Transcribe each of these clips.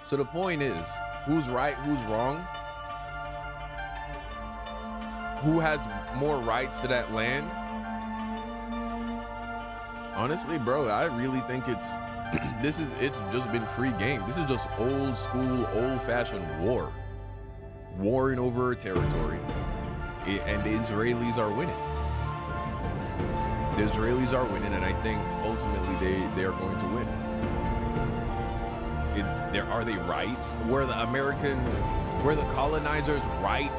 So the point is, who's right, who's wrong? Who has more rights to that land? Honestly, bro, I really think it's it's just been free game. This is just old school, old-fashioned war. Warring over territory. And the Israelis are winning. The Israelis are winning, and I think ultimately they are going to win. Are they right? Were the colonizers right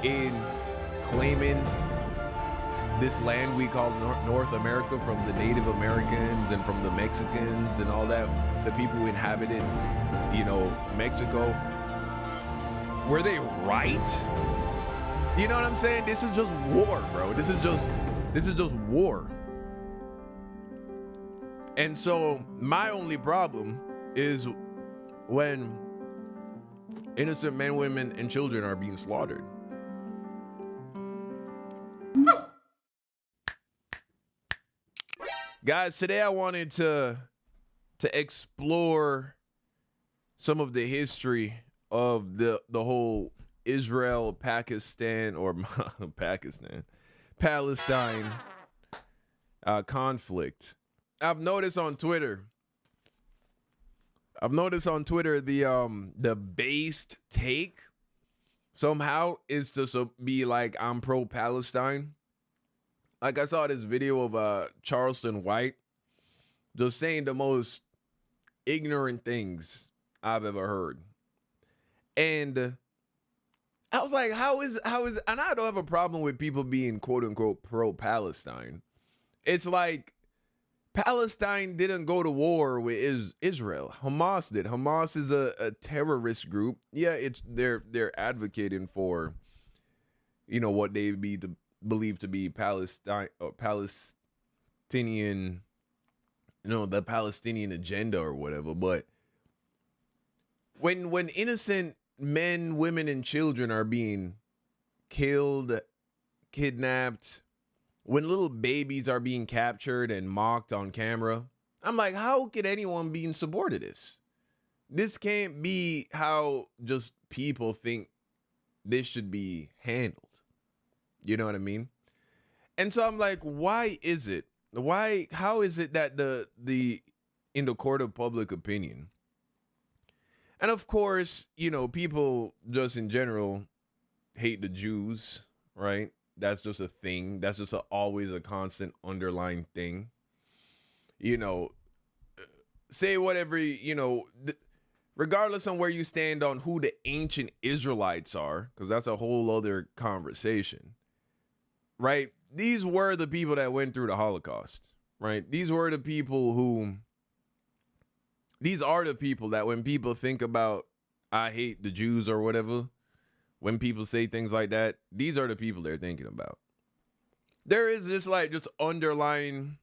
in claiming this land we call North America from the Native Americans and from the Mexicans and all that, the people who inhabited, Mexico? Were they right? You know what I'm saying? This is just war, bro. This is just war. And so my only problem is when innocent men, women, and children are being slaughtered. Guys, today I wanted to explore some of the history of the whole Israel-Pakistan or Palestine conflict. I've noticed on Twitter the based take somehow is to be like, I'm pro Palestine. Like, I saw this video of Charleston White just saying the most ignorant things I've ever heard. And I was like, how is, and I don't have a problem with people being quote unquote pro Palestine. It's like, Palestine didn't go to war with Israel. Hamas did. Hamas is a terrorist group. Yeah, they're advocating for, what they believe to be Palestinian, the Palestinian agenda or whatever. But when innocent men, women, and children are being killed, kidnapped, when little babies are being captured and mocked on camera, I'm like, how could anyone be in support of this? This can't be how just people think this should be handled. You know what I mean? And so I'm like, how is it that in the court of public opinion, and of course, people just in general hate the Jews, right? That's just a thing. That's just always a constant underlying thing. Say whatever, regardless on where you stand on who the ancient Israelites are, because that's a whole other conversation, right? These were the people that went through the Holocaust, right? These are the people that when people think about, I hate the Jews or whatever, when people say things like that, these are the people they're thinking about. There is this just underlying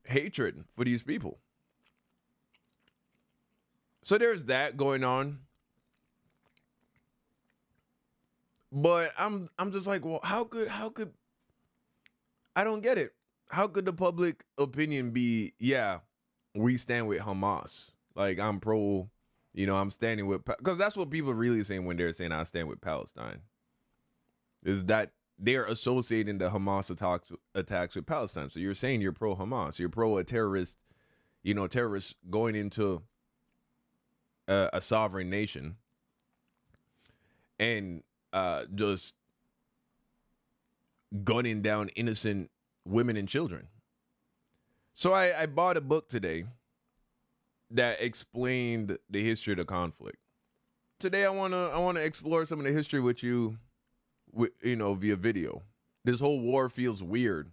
hatred for these people. So there's that going on. But I'm just like, well, how could I don't get it. How could the public opinion be, yeah, we stand with Hamas? Like, I'm pro, I'm standing with, because that's what people are really saying when they're saying I stand with Palestine, is that they're associating the Hamas attacks with Palestine. So you're saying you're pro Hamas, you're pro a terrorist, terrorists going into a sovereign nation and just gunning down innocent women and children. So I bought a book today that explained the history of the conflict. Today I wanna explore some of the history with you, via video. This whole war feels weird.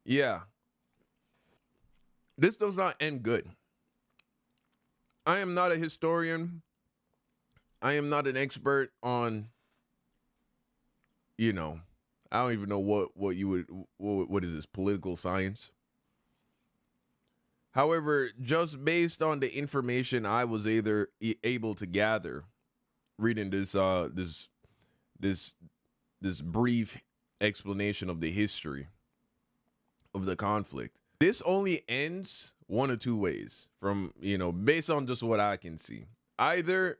Yeah. This does not end good. I am not a historian. I am not an expert on, I don't even know what is this, political science? However, just based on the information I was able to gather, reading this brief explanation of the history of the conflict, This only ends one of two ways from, based on just what I can see. Either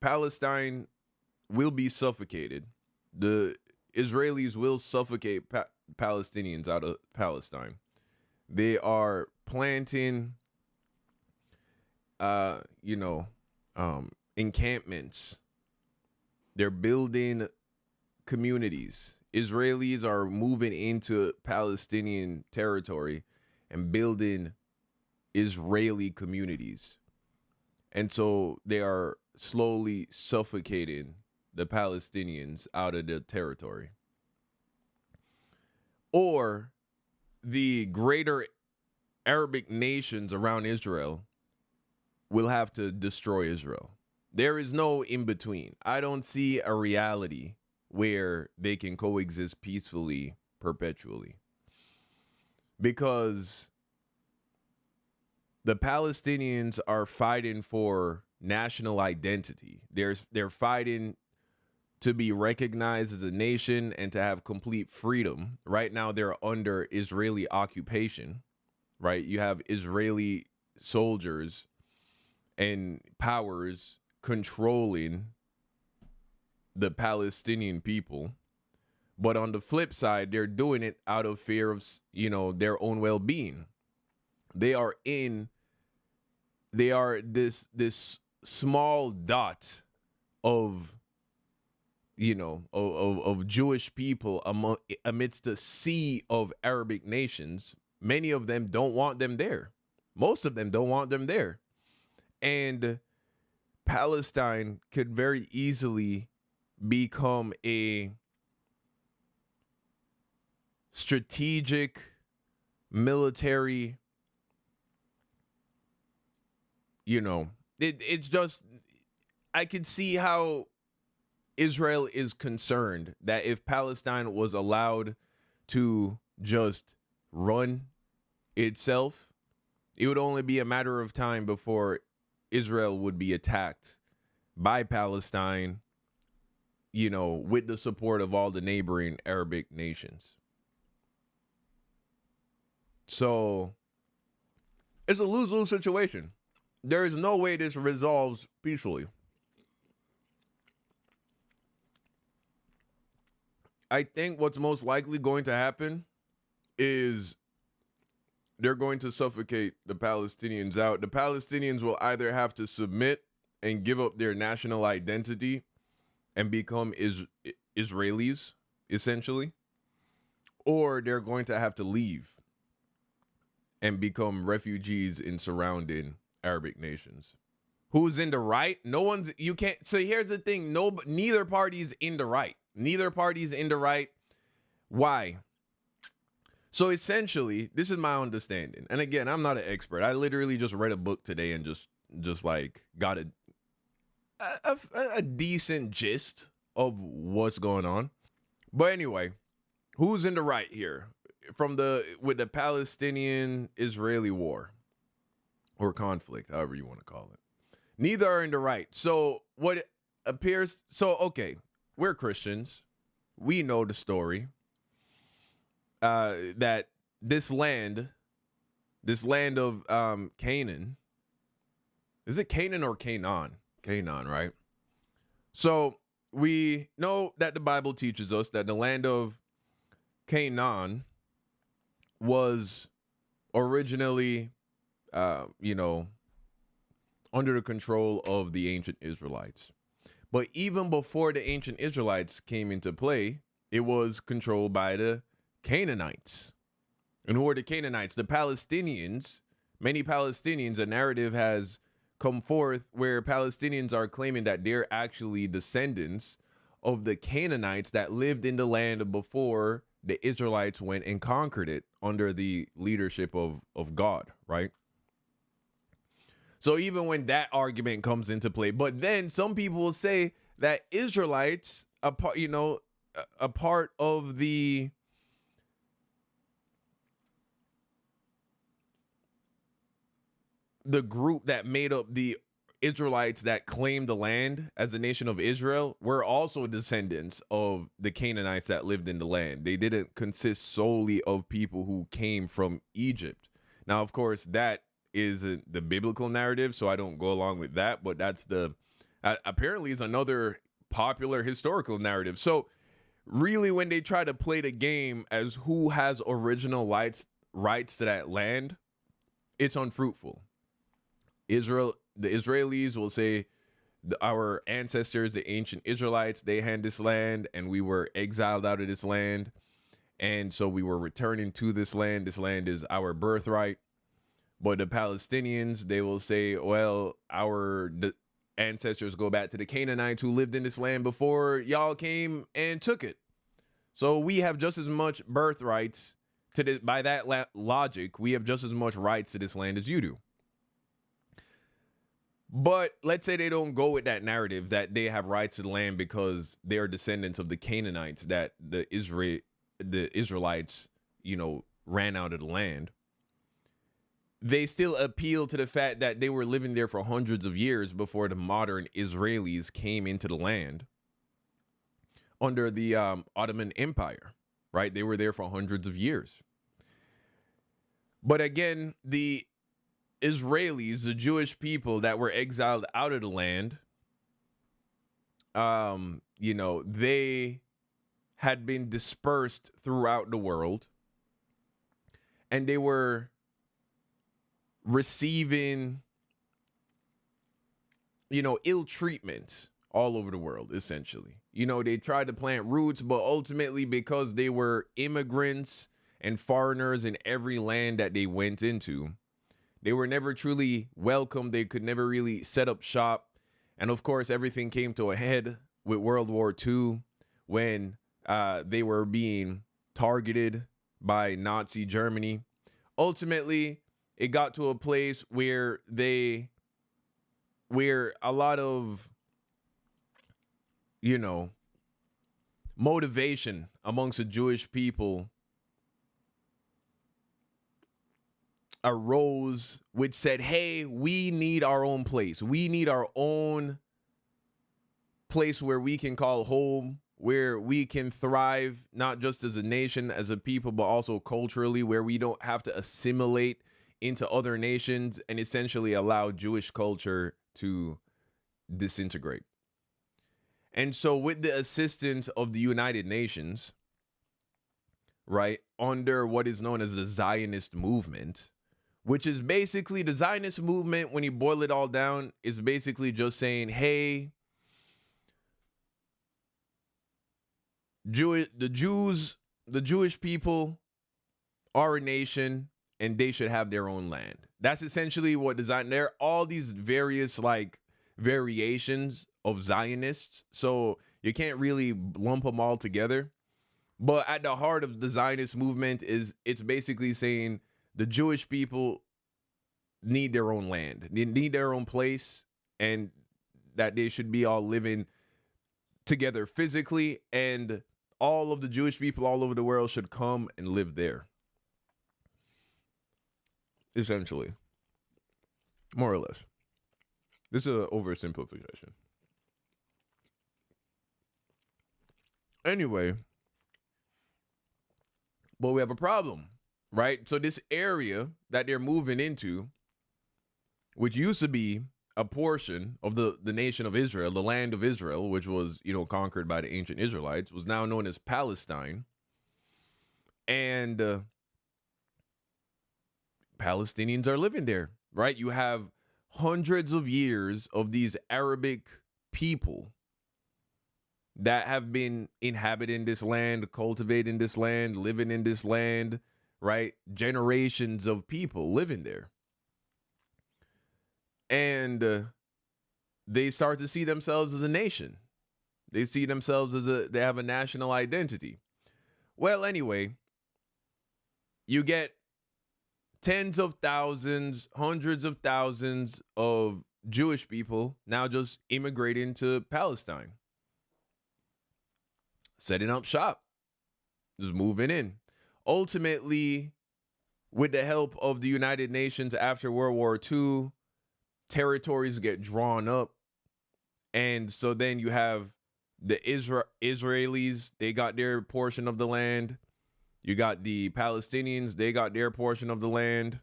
Palestine will be suffocated. The Israelis will suffocate Palestinians out of Palestine. They are planting, uh, you know, encampments. They're building communities. Israelis are moving into Palestinian territory and building Israeli communities. And so they are slowly suffocating the Palestinians out of their territory. Or the greater Arabic nations around Israel will have to destroy Israel. There is no in between. I don't see a reality where they can coexist peacefully perpetually. Because the Palestinians are fighting for national identity. They're fighting to be recognized as a nation and to have complete freedom. Right now, they're under Israeli occupation, right? You have Israeli soldiers and powers controlling the Palestinian people. But on the flip side, they're doing it out of fear of, their own well-being. They are this small dot of, of Jewish people amidst the sea of Arabic nations. Many of them don't want them there. Most of them don't want them there. And Palestine could very easily become a strategic military, it's just, I could see how Israel is concerned that if Palestine was allowed to just run itself, it would only be a matter of time before Israel would be attacked by Palestine, with the support of all the neighboring Arabic nations. So it's a lose-lose situation. There is no way this resolves peacefully. I think what's most likely going to happen is they're going to suffocate the Palestinians out. The Palestinians will either have to submit and give up their national identity and become Israelis, essentially, or they're going to have to leave and become refugees in surrounding Arabic nations. Who's in the right? No one's, you can't. So here's the thing. Neither party is in the right. Neither party is in the right. Why? So essentially, this is my understanding. And again, I'm not an expert. I literally just read a book today and just like got a decent gist of what's going on. But anyway, who's in the right here with the Palestinian-Israeli war or conflict, however you want to call it? Neither are in the right. So what appears, okay, we're Christians. We know the story that this land of Canaan, is it Canaan or Canaan? Canaan, right? So we know that the Bible teaches us that the land of Canaan was originally, under the control of the ancient Israelites. But even before the ancient Israelites came into play, it was controlled by the Canaanites. And who are the Canaanites? The Palestinians. Many Palestinians, a narrative has come forth where Palestinians are claiming that they're actually descendants of the Canaanites that lived in the land before the Israelites went and conquered it under the leadership of God, right? So even when that argument comes into play, but then some people will say that Israelites, a part of the group that made up the Israelites that claimed the land as the nation of Israel were also descendants of the Canaanites that lived in the land. They didn't consist solely of people who came from Egypt. Now, of course, that isn't the biblical narrative, so I don't go along with that, but that's apparently is another popular historical narrative. So really, when they try to play the game as who has original rights to that land, it's unfruitful. The Israelis will say our ancestors, the ancient Israelites, they had this land and we were exiled out of this land. And so we were returning to this land. This land is our birthright. But the Palestinians, they will say, well, the ancestors go back to the Canaanites who lived in this land before y'all came and took it. So we have just as much birthrights by that logic, we have just as much rights to this land as you do. But let's say they don't go with that narrative that they have rights to the land because they're descendants of the Canaanites that the Israelites, ran out of the land. They still appeal to the fact that they were living there for hundreds of years before the modern Israelis came into the land under the Ottoman Empire, right? They were there for hundreds of years. But again, the Israelis, the Jewish people that were exiled out of the land, they had been dispersed throughout the world, and they were receiving, ill treatment all over the world, essentially. They tried to plant roots, but ultimately, because they were immigrants and foreigners in every land that they went into, they were never truly welcome. They could never really set up shop. And of course, everything came to a head with World War II when they were being targeted by Nazi Germany. Ultimately, it got to a place where a lot of, motivation amongst the Jewish people arose, which said, hey, we need our own place. We need our own place where we can call home, where we can thrive, not just as a nation, as a people, but also culturally, where we don't have to assimilate into other nations and essentially allow Jewish culture to disintegrate. And so with the assistance of the United Nations, right, under what is known as the Zionist Movement, which is basically the Zionist movement, when you boil it all down, is basically just saying, hey, the Jewish people are a nation and they should have their own land. That's essentially what there are all these various variations of Zionists. So you can't really lump them all together. But at the heart of the Zionist movement it's basically saying the Jewish people need their own land. They need their own place, and that they should be all living together physically, and all of the Jewish people all over the world should come and live there. Essentially. More or less. This is an oversimplification. Anyway, but we have a problem, right? So this area that they're moving into, which used to be a portion of the nation of Israel, the land of Israel, which was, conquered by the ancient Israelites, was now known as Palestine. And Palestinians are living there, right? You have hundreds of years of these Arabic people that have been inhabiting this land, cultivating this land, living in this land, right? Generations of people living there. And they start to see themselves as a nation. They see themselves they have a national identity. Well, anyway, you get tens of thousands, hundreds of thousands of Jewish people now just immigrating to Palestine, setting up shop, just moving in. Ultimately, with the help of the United Nations after World War II, territories get drawn up. And so then you have the Israelis, they got their portion of the land. You got the Palestinians, they got their portion of the land.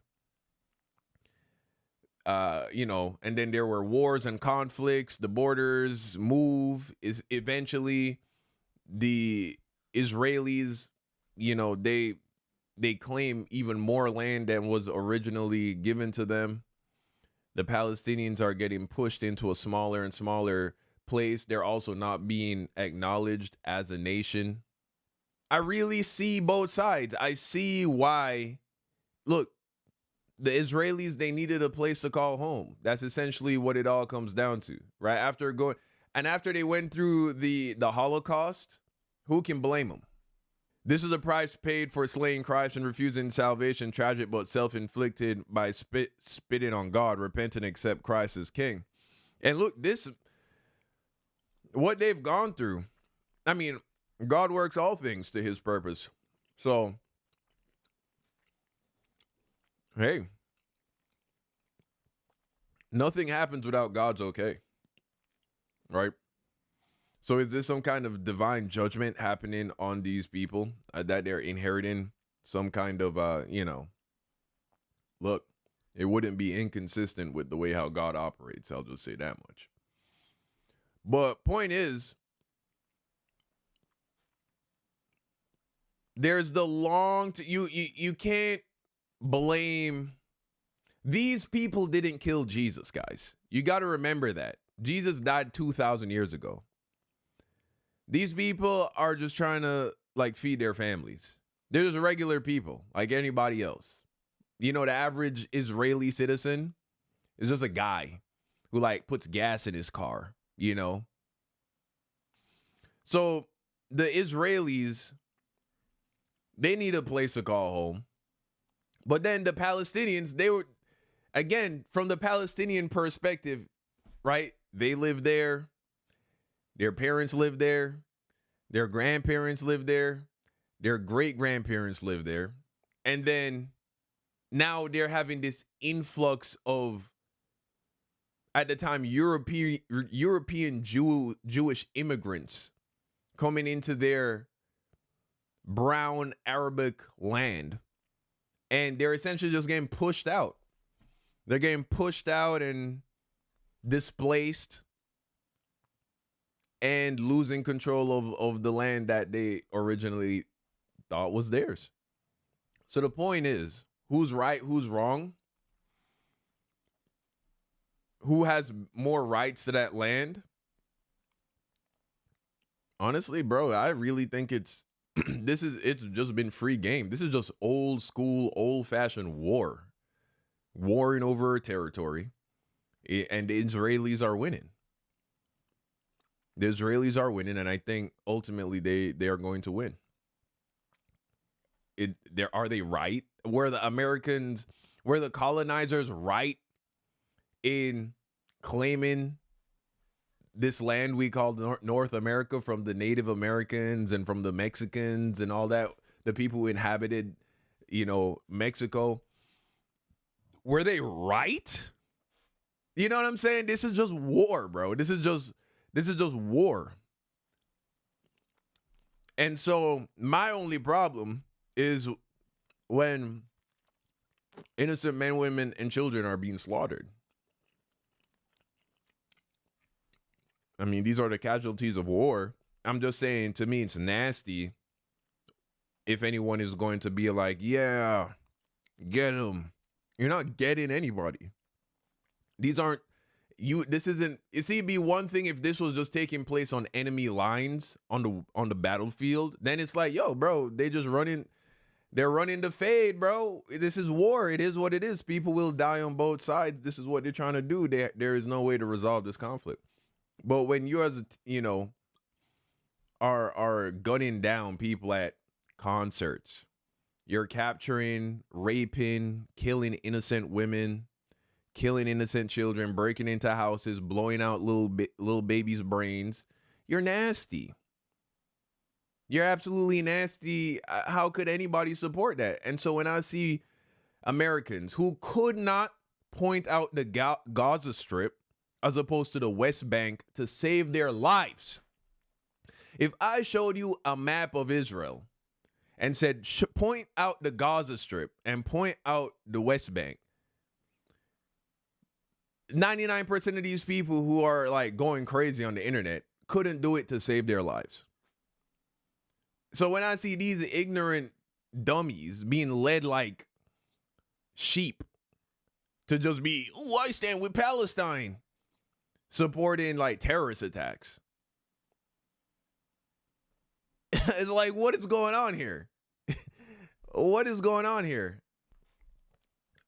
And then there were wars and conflicts. The borders move. Is eventually the Israelis, they claim even more land than was originally given to them. The Palestinians are getting pushed into a smaller and smaller place. They're also not being acknowledged as a nation. I really see both sides. I see why. Look, the Israelis, they needed a place to call home. That's essentially what it all comes down to, right? After they went through the Holocaust, who can blame them? This is the price paid for slaying Christ and refusing salvation, tragic but self-inflicted by spitting on God. Repent and accept Christ as King. And look, what they've gone through. I mean, God works all things to his purpose. So, hey, nothing happens without God's okay, right? So is this some kind of divine judgment happening on these people that they're inheriting some kind of, look, it wouldn't be inconsistent with the way how God operates. I'll just say that much. But point is, there's the you can't blame. These people didn't kill Jesus, guys. You got to remember that. Jesus died 2,000 years ago. These people are just trying to feed their families. They're just regular people like anybody else. The average Israeli citizen is just a guy who puts gas in his car, So the Israelis, they need a place to call home. But then the Palestinians, they were, again, from the Palestinian perspective, right? They live there. Their parents live there. Their grandparents live there. Their great-grandparents live there. And then now they're having this influx of, at the time, European Jewish immigrants coming into their brown Arabic land. And they're essentially just getting pushed out. They're getting pushed out and displaced and losing control of the land that they originally thought was theirs. So the point is, who's right, who's wrong? Who has more rights to that land? Honestly, bro, I really think it's just been free game. This is just old school, old-fashioned war. Warring over territory. And the Israelis are winning. The Israelis are winning, and I think ultimately they are going to win. Are they right? Were the colonizers right in claiming this land we call North America from the Native Americans and from the Mexicans and all that, the people who inhabited, Mexico? Were they right? You know what I'm saying? This is just war, bro. This is just war. And so my only problem is when innocent men, women, and children are being slaughtered. I mean, these are the casualties of war. I'm just saying, to me, it's nasty if anyone is going to be like, yeah, get them. You're not getting anybody. This isn't, it'd be one thing if this was just taking place on enemy lines on the battlefield. Then it's like, yo, bro, they're running the fade, bro. This is war. It is what it is. People will die on both sides. This is what they're trying to do. There is no way to resolve this conflict. But when you are gunning down people at concerts, you're capturing, raping, killing innocent women, killing innocent children, breaking into houses, blowing out little babies' brains. You're nasty. You're absolutely nasty. How could anybody support that? And so when I see Americans who could not point out the Gaza Strip as opposed to the West Bank to save their lives. If I showed you a map of Israel and said, point out the Gaza Strip and point out the West Bank, 99% of these people who are like going crazy on the internet couldn't do it to save their lives. So when I see these ignorant dummies being led like sheep to just be, oh, I stand with Palestine, supporting like terrorist attacks. It's like, what is going on here? What is going on here?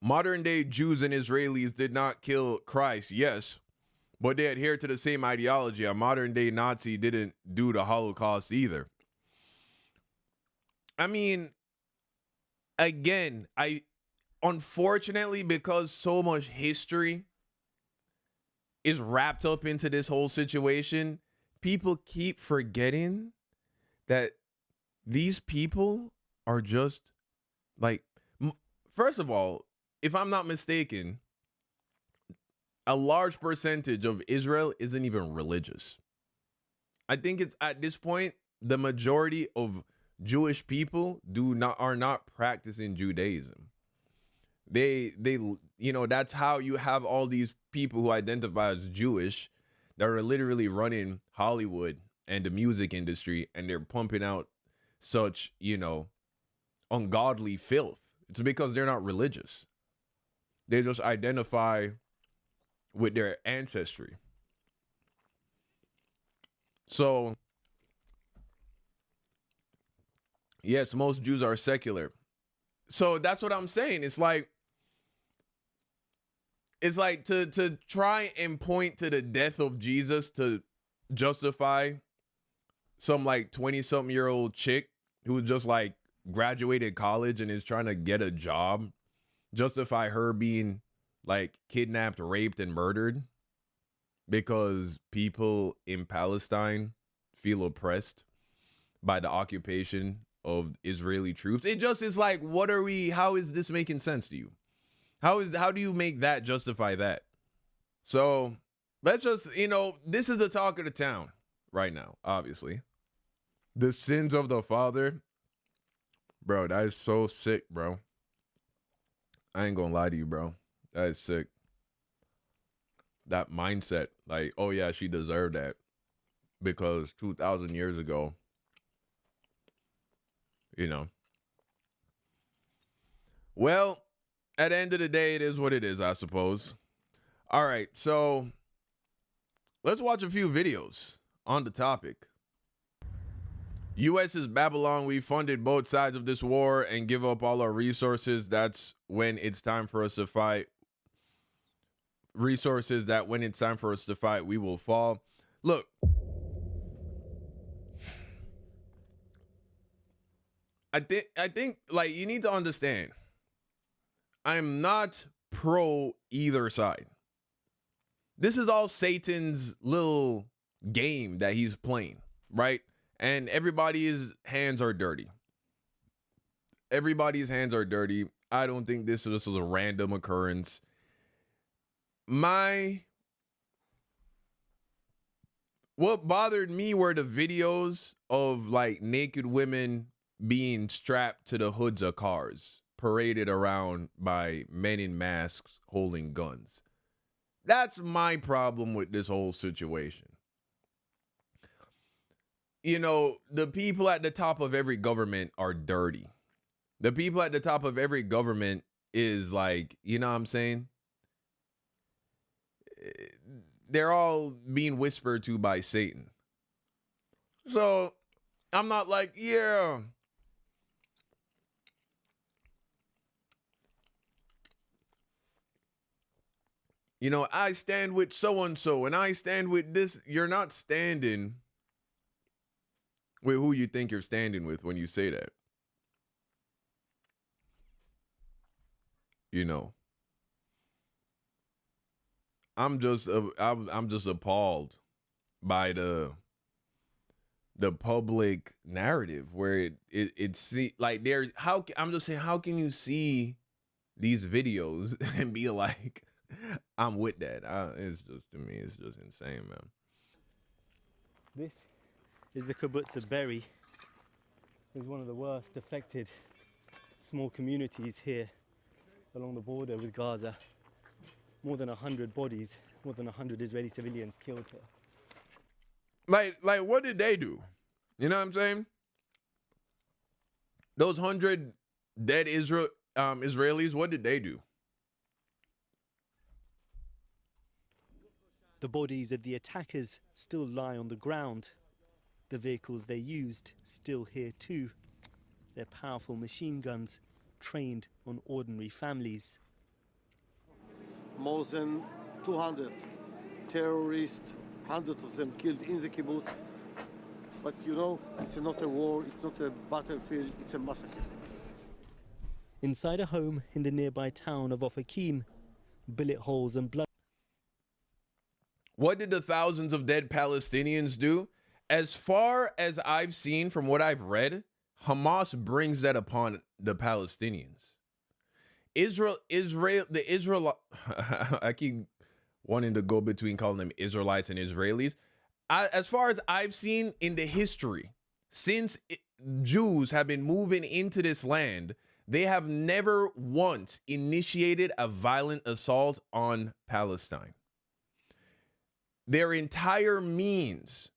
Modern day Jews and Israelis did not kill Christ, yes, but they adhere to the same ideology. A modern day Nazi didn't do the Holocaust either. I mean, again, unfortunately, because so much history is wrapped up into this whole situation, people keep forgetting that these people are just like, first of all, if I'm not mistaken, a large percentage of Israel isn't even religious. I think it's at this point, the majority of Jewish people are not practicing Judaism. They that's how you have all these people who identify as Jewish that are literally running Hollywood and the music industry, and they're pumping out such, ungodly filth. It's because they're not religious. They just identify with their ancestry. So, yes, most Jews are secular. So that's what I'm saying. It's like to try and point to the death of Jesus to justify some like 20-something-year-old chick who just like graduated college and is trying to get a job, justify her being like kidnapped, raped, and murdered because people in Palestine feel oppressed by the occupation of Israeli troops. It just is like, how is this making sense to you? How do you make that justify that? So let's just, this is the talk of the town right now, obviously. The sins of the father. Bro, that is so sick, bro. I ain't gonna lie to you, bro. That is sick. That mindset, like, oh yeah, she deserved that because 2,000 years ago, Well, at the end of the day, it is what it is, I suppose. All right, so let's watch a few videos on the topic. U.S. is Babylon. We funded both sides of this war and give up all our resources. That's when it's time for us to fight. Resources that when it's time for us to fight, we will fall. Look, I think like you need to understand, I'm not pro either side. This is all Satan's little game that he's playing, right? And everybody's hands are dirty. Everybody's hands are dirty. I don't think this was a random occurrence. What bothered me were the videos of like naked women being strapped to the hoods of cars, paraded around by men in masks holding guns. That's my problem with this whole situation. The people at the top of every government are dirty. The people at the top of every government is like, you know what I'm saying? They're all being whispered to by Satan. So I'm not like, yeah. I stand with so-and-so and I stand with this. You're not standing with who you think you're standing with when you say that. I'm just appalled by the public narrative where it's like I'm just saying, how can you see these videos and be like, I'm with that. It's just, to me, it's just insane, man. This is the kibbutz of Be'eri. It's one of the worst affected small communities here along the border with Gaza. More than 100 bodies, more than 100 Israeli civilians killed here. Like, what did they do? You know what I'm saying? Those 100 dead Israelis, what did they do? The bodies of the attackers still lie on the ground. The vehicles they used still here too. Their powerful machine guns trained on ordinary families. More than 200 terrorists, hundreds of them killed in the kibbutz. But you know, it's not a war, it's not a battlefield, it's a massacre. Inside a home in the nearby town of Ofakim, bullet holes and blood. What did the thousands of dead Palestinians do? As far as I've seen from what I've read, Hamas brings that upon the Palestinians. I keep wanting to go between calling them Israelites and Israelis. As far as I've seen in the history, since Jews have been moving into this land, they have never once initiated a violent assault on Palestine. Their entire means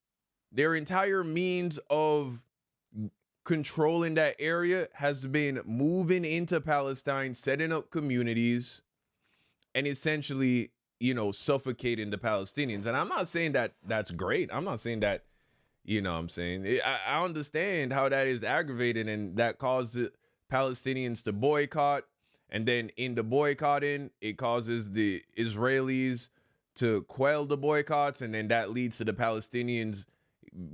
of controlling that area has been moving into Palestine, setting up communities, and essentially, you know, suffocating the Palestinians. And I'm not saying that that's great. I'm not saying that, you know what I'm saying? I understand how that is aggravating and that causes Palestinians to boycott. And then in the boycotting, it causes the Israelis to quell the boycotts, and then that leads to the Palestinians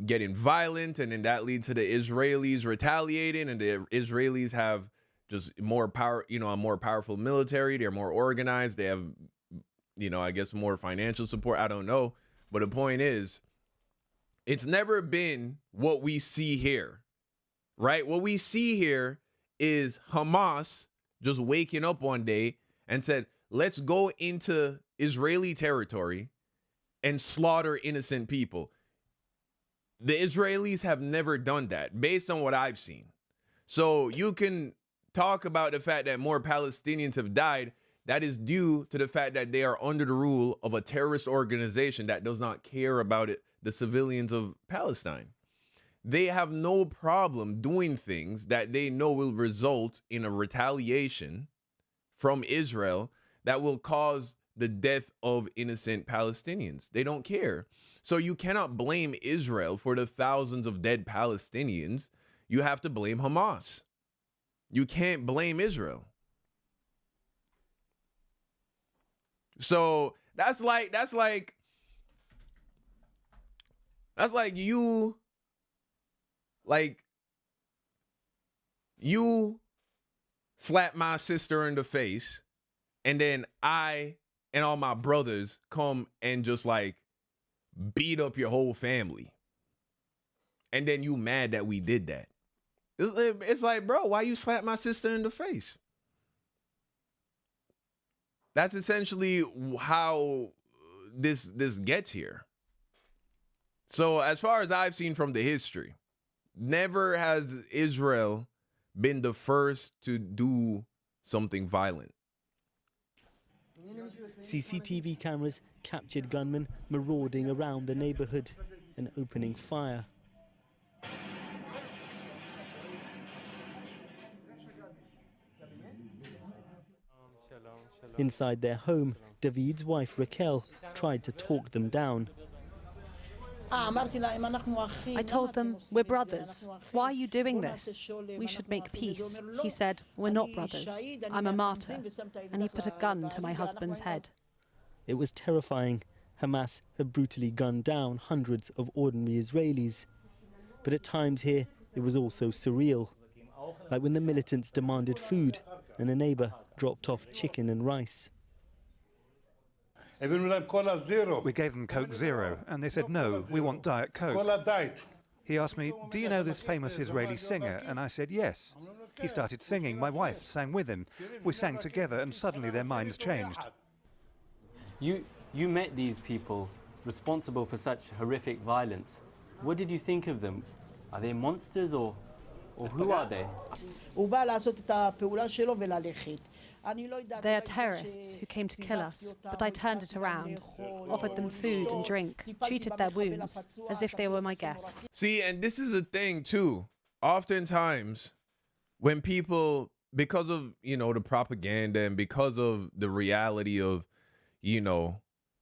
getting violent, and then that leads to the Israelis retaliating, and the Israelis have just more power, you know, a more powerful military. They're more organized. They have, you know, I guess more financial support. I don't know. But the point is, it's never been what we see here, right? What we see here is Hamas just waking up one day and said, let's go into Israeli territory and slaughter innocent people. The Israelis have never done that based on what I've seen. So you can talk about the fact that more Palestinians have died. That is due to the fact that they are under the rule of a terrorist organization that does not care about the civilians of Palestine. They have no problem doing things that they know will result in a retaliation from Israel that will cause the death of innocent Palestinians. They don't care. So you cannot blame Israel for the thousands of dead Palestinians. You have to blame Hamas. You can't blame Israel. So that's like you slap my sister in the face, and then I and all my brothers come and just like beat up your whole family. And then you mad that we did that. It's like, bro, why you slap my sister in the face? That's essentially how this gets here. So as far as I've seen from the history, never has Israel been the first to do something violent. CCTV cameras captured gunmen marauding around the neighborhood and opening fire. Inside their home, David's wife Raquel tried to talk them down. I told them, we're brothers. Why are you doing this? We should make peace. He said, we're not brothers. I'm a martyr. And he put a gun to my husband's head. It was terrifying. Hamas had brutally gunned down hundreds of ordinary Israelis. But at times here, it was also surreal. Like when the militants demanded food and a neighbor dropped off chicken and rice. We gave them Coke Zero, and they said, no, we want Diet Coke. He asked me, do you know this famous Israeli singer? And I said, yes. He started singing. My wife sang with him. We sang together, and suddenly their minds changed. You met these people responsible for such horrific violence. What did you think of them? Are they monsters or who are they? They are terrorists who came to kill us, but I turned it around, offered them food and drink, treated their wounds as if they were my guests. See, and this is a thing too. Oftentimes, when people, because of, the propaganda and because of the reality of,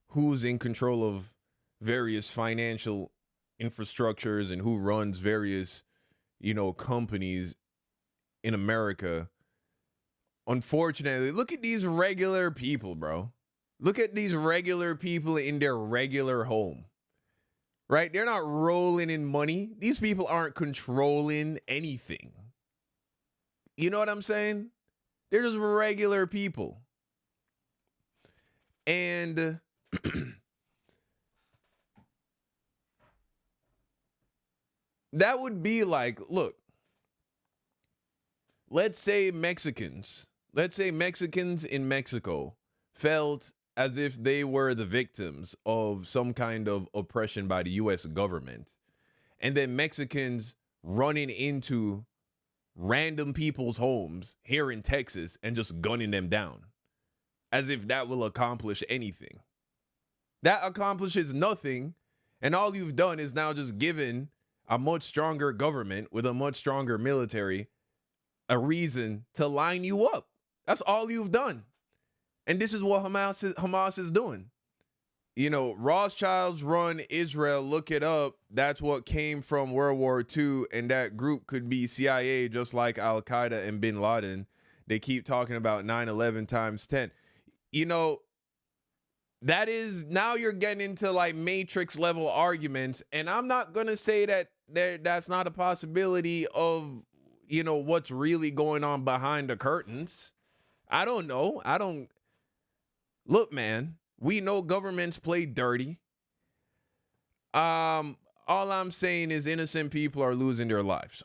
who's in control of various financial infrastructures and who runs various, companies in America, unfortunately, look at these regular people, bro. Look at these regular people in their regular home, right? They're not rolling in money. These people aren't controlling anything. You know what I'm saying? They're just regular people. And that would be like, look, let's say Mexicans in Mexico felt as if they were the victims of some kind of oppression by the US government. And then Mexicans running into random people's homes here in Texas and just gunning them down as if that will accomplish anything. That accomplishes nothing. And all you've done is now just given a much stronger government with a much stronger military a reason to line you up. That's all you've done. And this is what Hamas is doing. Rothschilds run Israel. Look it up. That's what came from World War II. And that group could be CIA, just like Al-Qaeda and bin Laden. They keep talking about 9/11 times 10. That is, now you're getting into like Matrix level arguments. And I'm not going to say that that's not a possibility of, what's really going on behind the curtains. I don't know. Look, man, we know governments play dirty. All I'm saying is innocent people are losing their lives.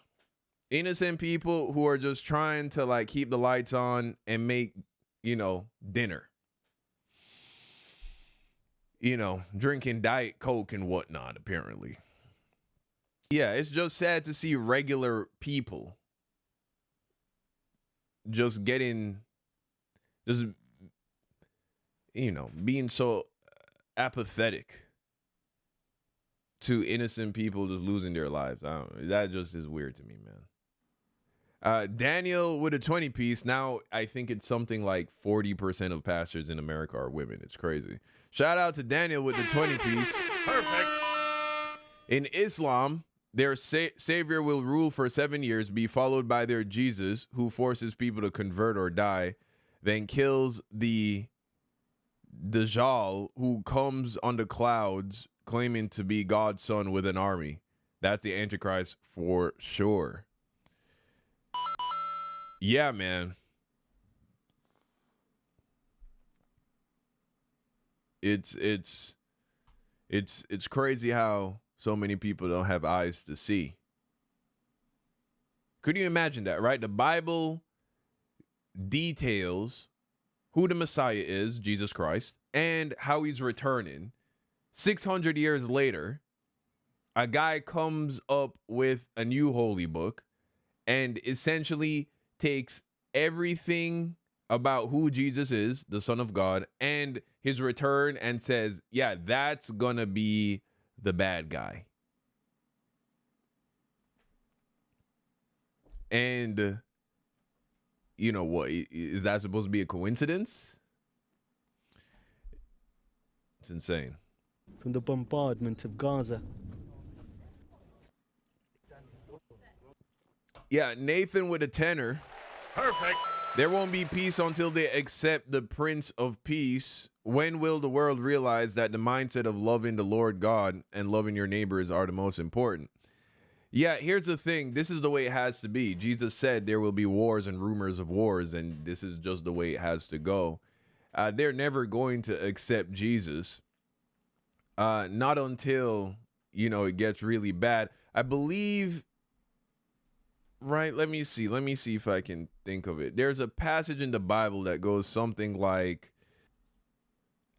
Innocent people who are just trying to like keep the lights on and make, dinner. Drinking Diet Coke and whatnot, apparently. Yeah, it's just sad to see regular people just being so apathetic to innocent people just losing their lives. That just is weird to me, man. Daniel with a 20 piece. Now I think it's something like 40% of pastors in America are women. It's crazy. Shout out to Daniel with the 20 piece. Perfect. In Islam, their savior will rule for 7 years, be followed by their Jesus, who forces people to convert or die, then kills the Dajjal, who comes on the clouds claiming to be God's son with an army. That's the Antichrist for sure. Yeah, man. It's crazy how so many people don't have eyes to see. Could you imagine that, right? The Bible details who the Messiah is, Jesus Christ, and how he's returning. 600 years later, a guy comes up with a new holy book and essentially takes everything about who Jesus is, the Son of God, and his return, and says, yeah, that's gonna be the bad guy. And you know what? Is that supposed to be a coincidence? It's insane. From the bombardment of Gaza. Yeah, Nathan with a tenor. Perfect. There won't be peace until they accept the Prince of Peace. When will the world realize that the mindset of loving the Lord God and loving your neighbors are the most important? Yeah, here's the thing. This is the way it has to be. Jesus said there will be wars and rumors of wars, and this is just the way it has to go. They're never going to accept Jesus. Not until, it gets really bad. I believe, right, let me see if I can think of it. There's a passage in the Bible that goes something like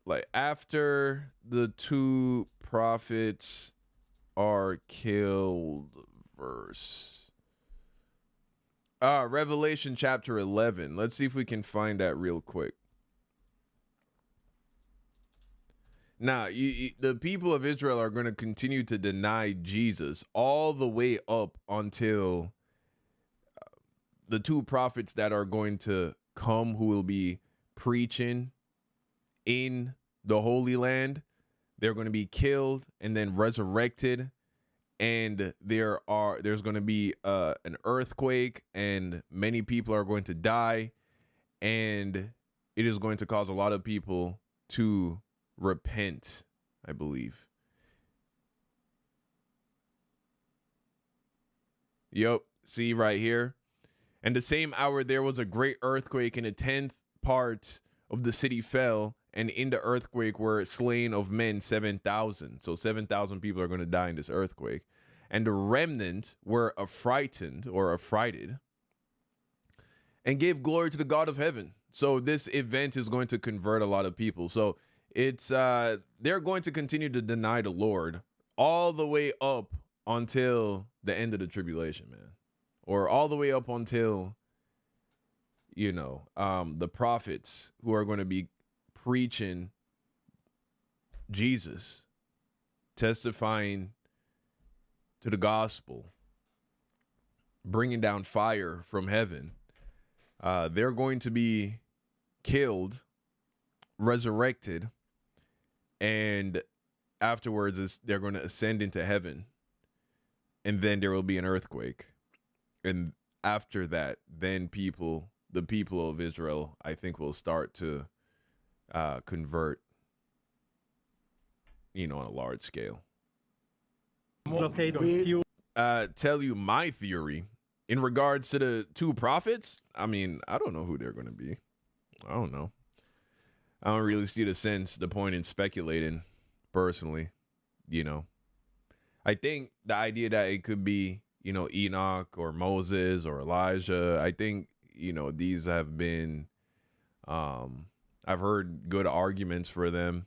like after the two prophets are killed, verse Revelation chapter 11. Let's see if we can find that real quick. Now, the people of Israel are going to continue to deny Jesus all the way up until the two prophets that are going to come, who will be preaching in the Holy Land. They're going to be killed and then resurrected, and there's going to be an earthquake, and many people are going to die, and it is going to cause a lot of people to repent, I believe. Yep, see right here. And the same hour there was a great earthquake, and a 10th part of the city fell, and in the earthquake were slain of men 7,000. So 7,000 people are going to die in this earthquake. And the remnant were affrighted, and gave glory to the God of heaven. So this event is going to convert a lot of people. So it's they're going to continue to deny the Lord all the way up until the end of the tribulation, man. Or all the way up until, the prophets who are going to be preaching Jesus, testifying to the gospel, bringing down fire from heaven. They're going to be killed, resurrected, and afterwards they're going to ascend into heaven, and then there will be an earthquake. And after that, then the people of Israel, I think, will start to convert, on a large scale. Blockade on fuel. Tell you my theory in regards to the two prophets. I mean, I don't know who they're going to be. I don't know. I don't really see the point in speculating, personally. I think the idea that it could be, Enoch or Moses or Elijah, I think, these have been, I've heard good arguments for them.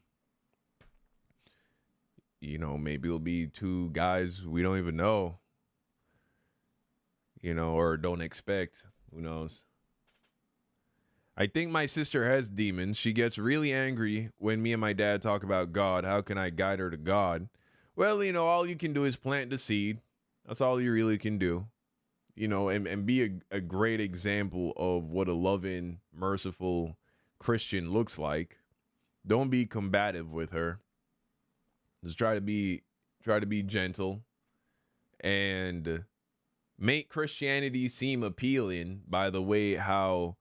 Maybe it'll be two guys we don't even know, or don't expect. Who knows? I think my sister has demons. She gets really angry when me and my dad talk about God. How can I guide her to God? Well, all you can do is plant the seed. That's all you really can do, and be a great example of what a loving, merciful Christian looks like. Don't be combative with her. Just try to be gentle and make Christianity seem appealing by the way how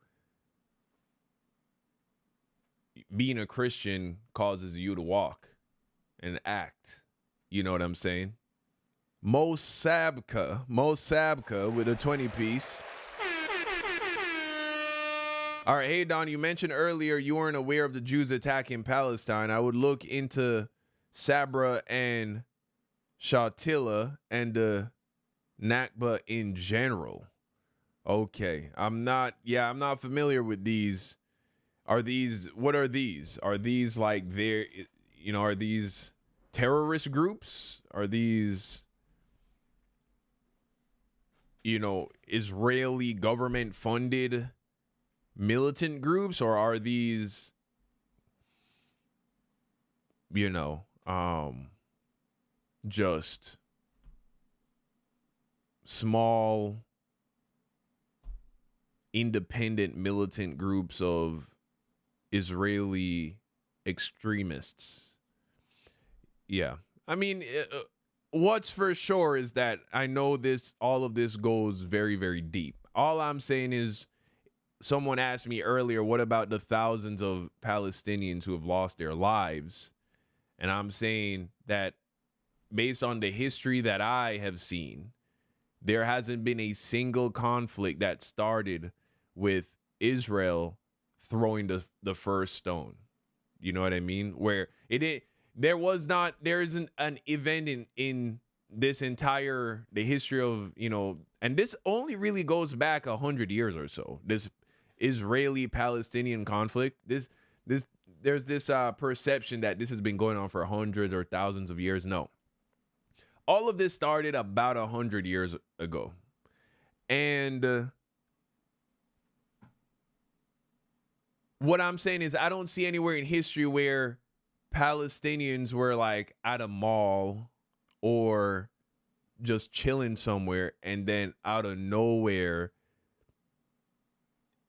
being a Christian causes you to walk and act. You know what I'm saying? Mo Sabka with a 20-piece. All right, hey, Don, you mentioned earlier you weren't aware of the Jews attacking Palestine. I would look into Sabra and Shatilla and the Nakba in general. Okay, I'm not familiar with these. What are these? Are these like are these terrorist groups? Are these, Israeli government funded militant groups, or are these, just small independent militant groups of Israeli extremists? Yeah. I mean, what's for sure is that I know all of this goes very, very deep. All I'm saying is, someone asked me earlier, what about the thousands of Palestinians who have lost their lives? And I'm saying that based on the history that I have seen, there hasn't been a single conflict that started with Israel throwing the first stone. You know what I mean? Where there isn't an event in this entire, the history of, and this only really goes back 100 years or so. This Israeli-Palestinian conflict, perception that this has been going on for hundreds or thousands of years. No. All of this started about 100 years ago. And what I'm saying is I don't see anywhere in history where Palestinians were like at a mall or just chilling somewhere, and then out of nowhere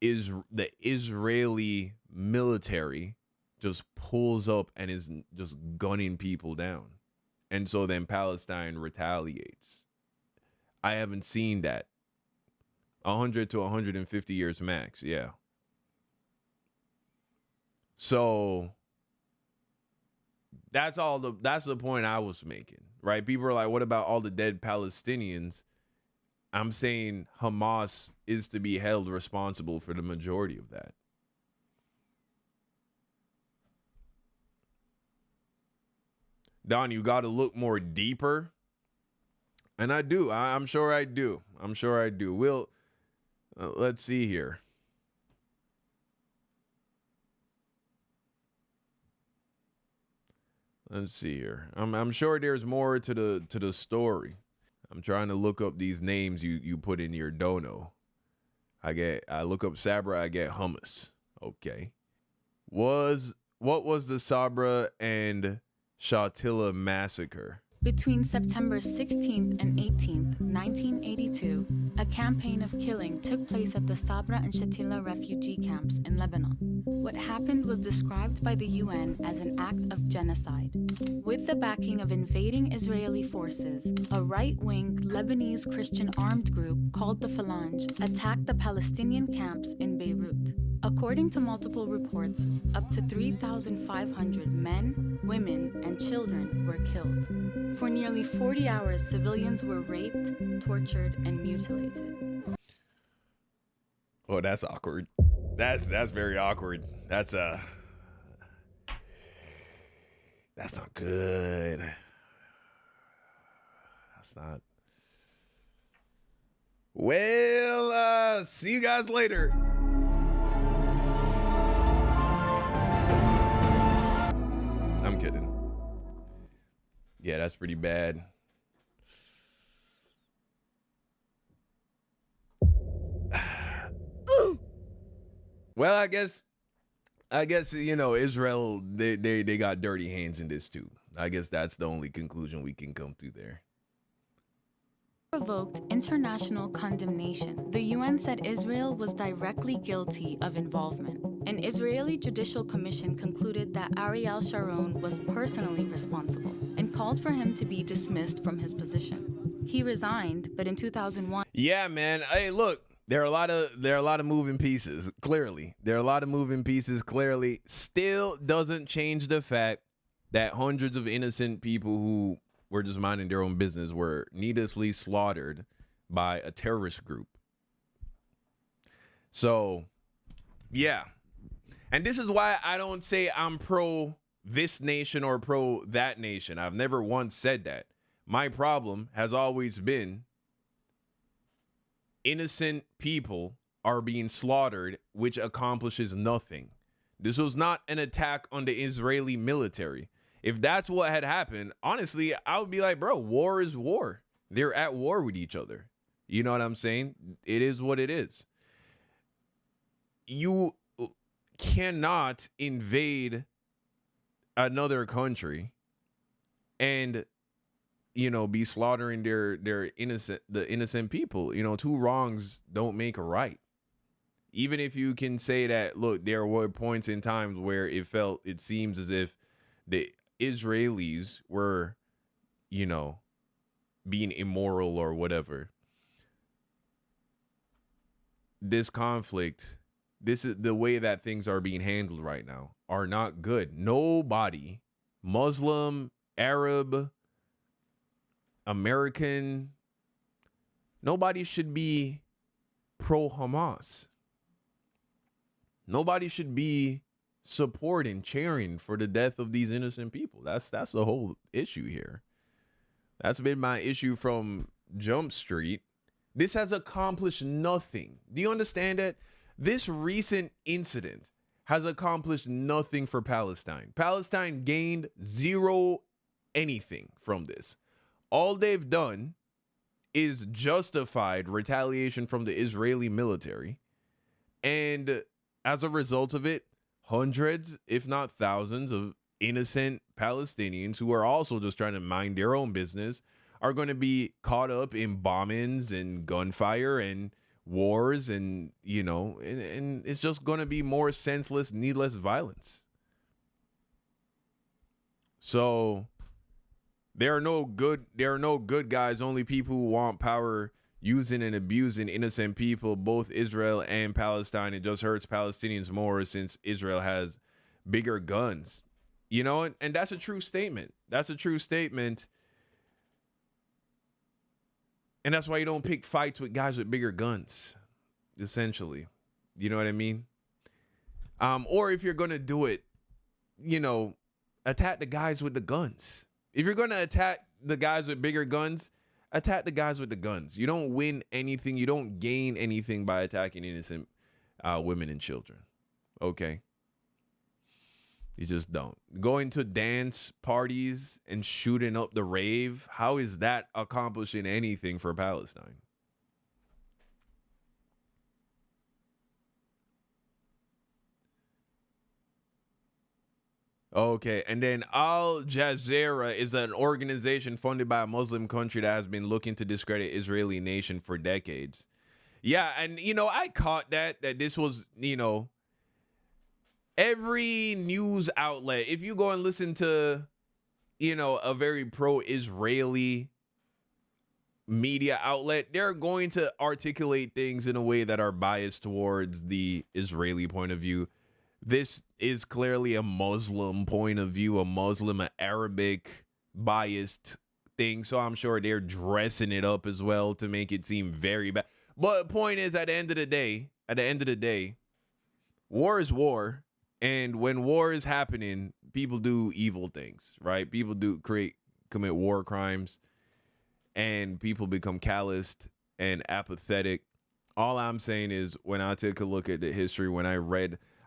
is the Israeli military just pulls up and is just gunning people down. And so then Palestine retaliates. I haven't seen that. 100 to 150 years max, yeah. So that's the point I was making, right? People are like, what about all the dead Palestinians? I'm saying Hamas is to be held responsible for the majority of that. Don, you got to look more deeper. And I do. I'm sure I do. I'm sure I do. We'll let's see here. Let's see here. I'm sure there's more to the story. I'm trying to look up these names you put in your dono. I look up Sabra, I get hummus. Okay. What was the Sabra and Shatilla massacre? Between September 16th and 18th, 1982, a campaign of killing took place at the Sabra and Shatilla refugee camps in Lebanon. What happened was described by the UN as an act of genocide. With the backing of invading Israeli forces, a right-wing Lebanese Christian armed group called the Phalange attacked the Palestinian camps in Beirut. According to multiple reports, up to 3,500 men, women, and children were killed. For nearly 40 hours, civilians were raped, tortured, and mutilated. Oh, that's awkward. That's very awkward. That's not good. That's not. Well, see you guys later. I'm kidding. Yeah, that's pretty bad. Well, I guess Israel they got dirty hands in this too. I guess that's the only conclusion we can come to there. Provoked international condemnation. The UN said Israel was directly guilty of involvement. An Israeli judicial commission concluded that Ariel Sharon was personally responsible and called for him to be dismissed from his position. He resigned, but in 2001. Yeah, man. Hey, look, there are a lot of moving pieces. Clearly, there are a lot of moving pieces. Clearly, still doesn't change the fact that hundreds of innocent people who were just minding their own business were needlessly slaughtered by a terrorist group. So, yeah. And this is why I don't say I'm pro this nation or pro that nation. I've never once said that. My problem has always been innocent people are being slaughtered, which accomplishes nothing. This was not an attack on the Israeli military. If that's what had happened, honestly, I would be like, bro, war is war. They're at war with each other. You know what I'm saying? It is what it is. You cannot invade another country and, be slaughtering the innocent people. Two wrongs don't make a right. Even if you can say that, look, there were points in times where it seems as if the Israelis were, being immoral or whatever. This conflict, this is the way that things are being handled right now, are not good. Nobody, Muslim, Arab, American, nobody should be pro Hamas. Nobody should be supporting, cheering for the death of these innocent people. That's the whole issue here. That's been my issue from Jump Street. This has accomplished nothing. Do you understand that? This recent incident has accomplished nothing for Palestine. Palestine gained zero anything from this. All they've done is justified retaliation from the Israeli military. And as a result of it, hundreds, if not thousands, of innocent Palestinians who are also just trying to mind their own business are going to be caught up in bombings and gunfire and wars, and and it's just going to be more senseless, needless violence. So there are no good guys, only people who want power, using and abusing innocent people, both Israel and Palestine. It just hurts Palestinians more since Israel has bigger guns. And that's a true statement. That's a true statement. And that's why you don't pick fights with guys with bigger guns, essentially. You know what I mean? Or if you're going to do it, attack the guys with the guns. If you're going to attack the guys with bigger guns, attack the guys with the guns. You don't win anything. You don't gain anything by attacking innocent women and children. Okay? You just don't. Going to dance parties and shooting up the rave, how is that accomplishing anything for Palestine? Okay, and then Al Jazeera is an organization funded by a Muslim country that has been looking to discredit Israeli nation for decades. Yeah, and I caught that this was, every news outlet, if you go and listen to, a very pro-Israeli media outlet, they're going to articulate things in a way that are biased towards the Israeli point of view. This is clearly a Muslim point of view, a Muslim, Arabic biased thing. So I'm sure they're dressing it up as well to make it seem very bad. But the point is, at the end of the day, war is war. And when war is happening, people do evil things, right? People commit war crimes, and people become calloused and apathetic. All I'm saying is, when I took a look at the history,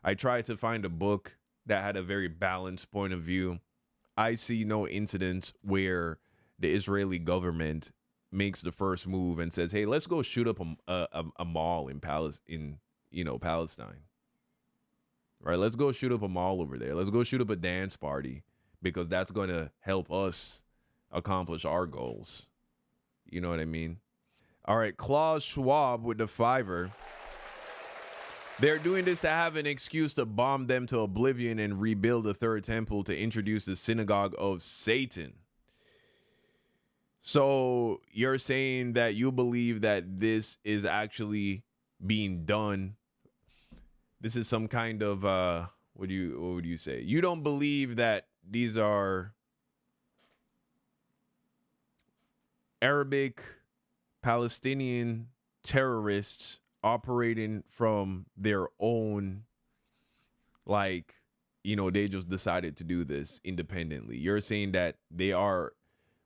I tried to find a book that had a very balanced point of view. I see no incidents where the Israeli government makes the first move and says, "Hey, let's go shoot up a mall in Palestine." Right, let's go shoot up a mall over there. Let's go shoot up a dance party because that's going to help us accomplish our goals. You know what I mean? All right, Claus Schwab with the $5. They're doing this to have an excuse to bomb them to oblivion and rebuild the third temple to introduce the synagogue of Satan. So you're saying that you believe that this is actually being done. This is some kind of what would you say? You don't believe that these are Arabic Palestinian terrorists operating from their own, they just decided to do this independently. You're saying that they are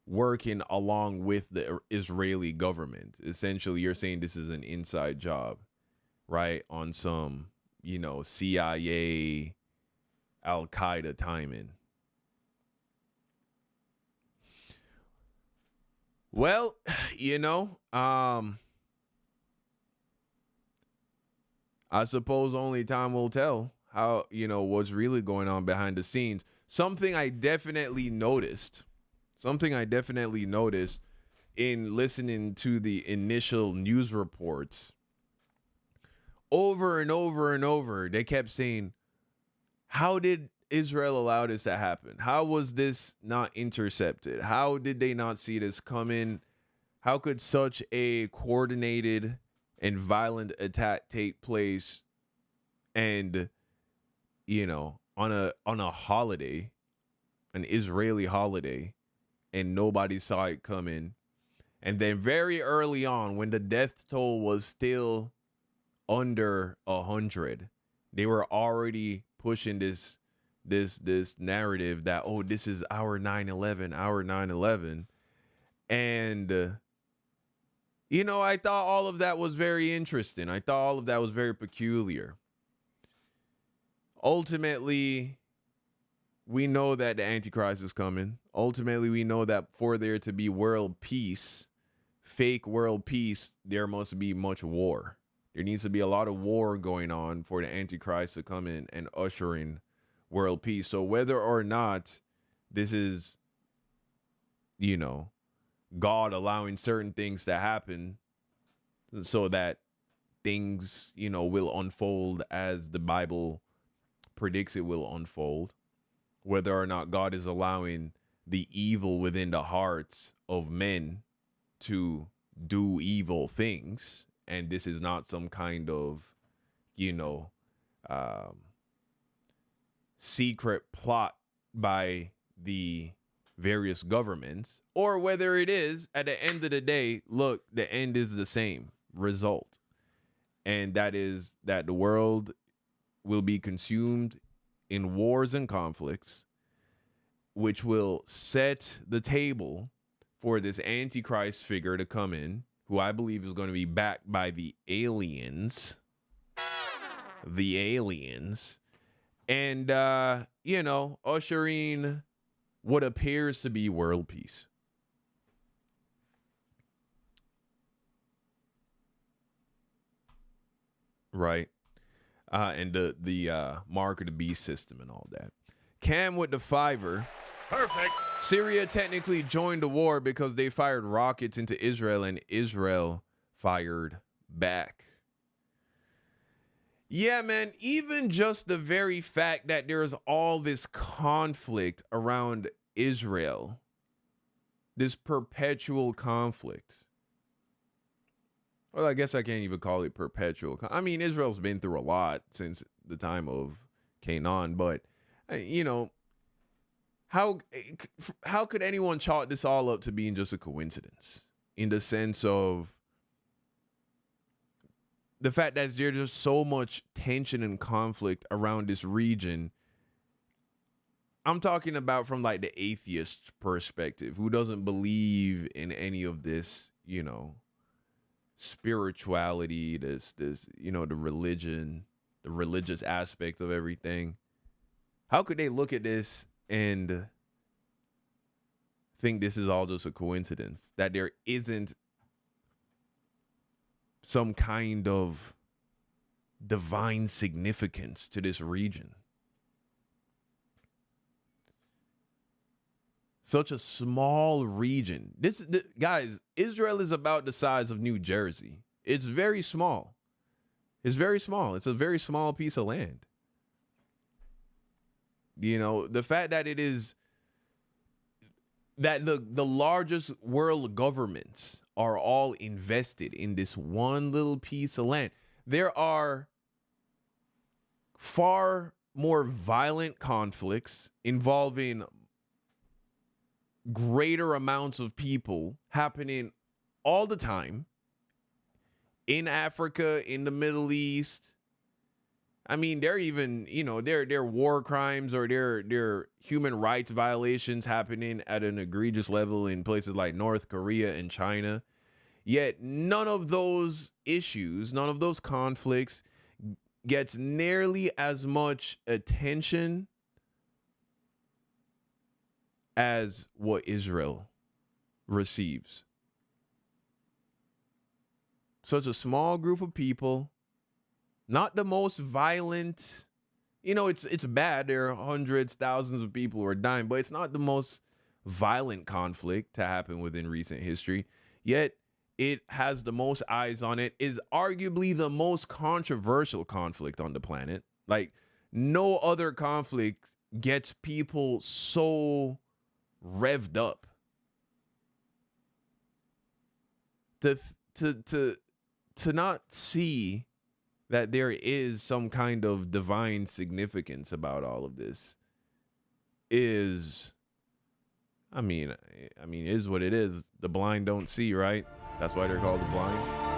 working along with the Israeli government. Essentially, you're saying this is an inside job, right? On some CIA, Al-Qaeda timing. Well, I suppose only time will tell how, what's really going on behind the scenes. Something I definitely noticed in listening to the initial news reports, over and over and over, they kept saying, how did Israel allow this to happen? How was this not intercepted? How did they not see this coming? How could such a coordinated and violent attack take place and, on a holiday, an Israeli holiday, and nobody saw it coming? And then very early on, when the death toll was still under 100, they were already pushing this narrative that, oh, this is our 9/11. And I thought all of that was very interesting. I thought all of that was very peculiar. ultimately, we know that the Antichrist is coming. Ultimately, we know that for there to be world peace, fake world peace, there must be much war. There needs to be a lot of war going on for the Antichrist to come in and usher in world peace. So whether or not this is, you know, God allowing certain things to happen so that things, you know, will unfold as the Bible predicts it will unfold, whether or not God is allowing the evil within the hearts of men to do evil things, and this is not some kind of, you know, secret plot by the various governments, or whether it is, at the end of the day, look, the end is the same result, and that is that the world will be consumed in wars and conflicts, which will set the table for this Antichrist figure to come in, who I believe is going to be backed by the aliens. The aliens. And, you know, ushering what appears to be world peace. Right. And the mark of the beast system and all that. Cam with the fiver. Perfect. Syria technically joined the war because they fired rockets into Israel and Israel fired back. Yeah, man, even just the very fact that there's all this conflict around Israel, this perpetual conflict. Well, I guess I can't even call it perpetual. I mean, Israel's been through a lot since the time of Canaan, but, you know, how could anyone chalk this all up to being just a coincidence, in the sense of the fact that there's just so much tension and conflict around this region? I'm talking about from like the atheist perspective, who doesn't believe in any of this, you know, spirituality, this, you know, the religion, the religious aspect of everything. How could they look at this and think this is all just a coincidence, that there isn't some kind of divine significance to this region? Such a small region. Guys, Israel is about the size of New Jersey. It's very small. It's very small. It's a very small piece of land. You know, the fact that it is, that the largest world governments are all invested in this one little piece of land. There are far more violent conflicts involving greater amounts of people happening all the time in Africa, in the Middle East. I mean, they're even, you know, their war crimes or their human rights violations happening at an egregious level in places like North Korea and China. Yet none of those issues, none of those conflicts gets nearly as much attention as what Israel receives. Such a small group of people, not the most violent. You know, it's bad. There are hundreds, thousands of people who are dying, but it's not the most violent conflict to happen within recent history. Yet it has the most eyes on it, is arguably the most controversial conflict on the planet. Like, no other conflict gets people so revved up to not see that there is some kind of divine significance about all of this is, I mean, is what it is. The blind don't see, right? That's why they're called the blind.